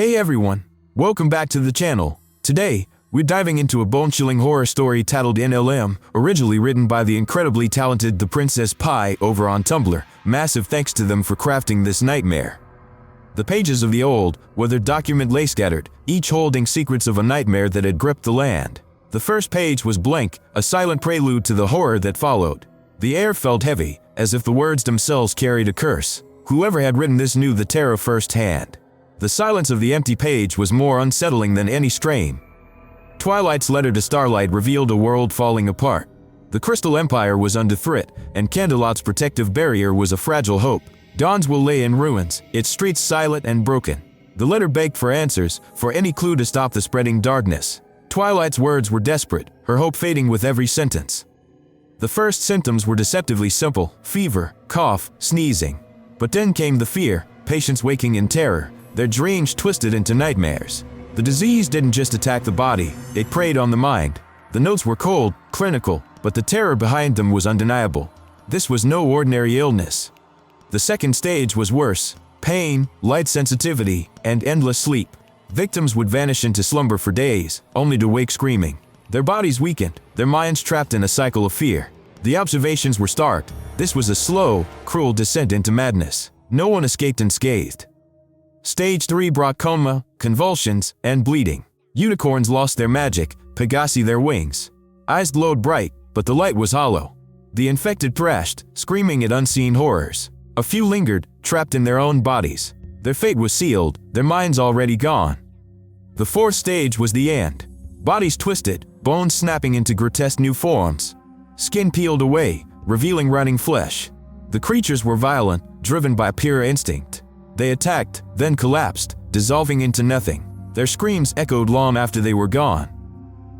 Hey everyone, welcome back to the channel. Today, we're diving into a bone-chilling horror story titled NLM, originally written by the incredibly talented The Princess Pie over on Tumblr. Massive thanks to them for crafting this nightmare. The pages of the old, weathered document lay scattered, each holding secrets of a nightmare that had gripped the land. The first page was blank, a silent prelude to the horror that followed. The air felt heavy, as if the words themselves carried a curse. Whoever had written this knew the terror firsthand. The silence of the empty page was more unsettling than any strain. Twilight's letter to Starlight revealed a world falling apart. The Crystal Empire was under threat, and Candelot's protective barrier was a fragile hope. Dawn's will lay in ruins, its streets silent and broken. The letter begged for answers, for any clue to stop the spreading darkness. Twilight's words were desperate, her hope fading with every sentence. The first symptoms were deceptively simple: fever, cough, sneezing. But then came the fear, patients waking in terror, their dreams twisted into nightmares. The disease didn't just attack the body, it preyed on the mind. The notes were cold, clinical, but the terror behind them was undeniable. This was no ordinary illness. The second stage was worse: pain, light sensitivity, and endless sleep. Victims would vanish into slumber for days, only to wake screaming. Their bodies weakened, their minds trapped in a cycle of fear. The observations were stark. This was a slow, cruel descent into madness. No one escaped unscathed. Stage 3 brought coma, convulsions, and bleeding. Unicorns lost their magic, Pegasi their wings. Eyes glowed bright, but the light was hollow. The infected thrashed, screaming at unseen horrors. A few lingered, trapped in their own bodies. Their fate was sealed, their minds already gone. The fourth stage was the end. Bodies twisted, bones snapping into grotesque new forms. Skin peeled away, revealing rotting flesh. The creatures were violent, driven by pure instinct. They attacked, then collapsed, dissolving into nothing. Their screams echoed long after they were gone.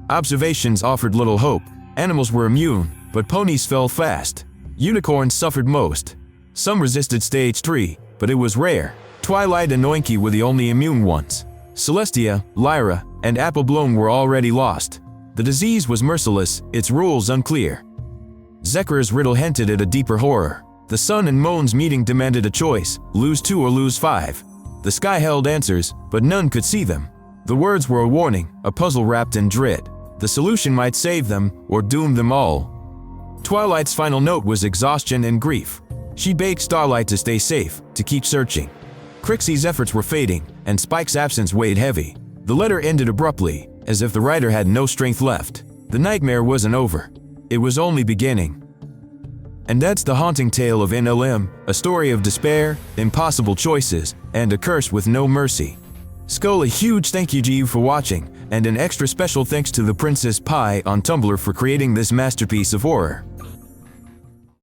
Observations offered little hope. Animals were immune, but ponies fell fast. Unicorns suffered most. Some resisted stage 3, but it was rare. Twilight and Oinky were the only immune ones. Celestia, Lyra, and Applebloom were already lost. The disease was merciless, its rules unclear. Zekr's riddle hinted at a deeper horror. The sun and Moan's meeting demanded a choice: lose 2 or lose 5. The sky held answers, but none could see them. The words were a warning, a puzzle wrapped in dread. The solution might save them, or doom them all. Twilight's final note was exhaustion and grief. She begged Starlight to stay safe, to keep searching. Crixie's efforts were fading, and Spike's absence weighed heavy. The letter ended abruptly, as if the writer had no strength left. The nightmare wasn't over. It was only beginning. And that's the haunting tale of NLM, a story of despair, impossible choices, and a curse with no mercy. Skull, a huge thank you to you for watching, and an extra special thanks to the Princess Pie on Tumblr for creating this masterpiece of horror.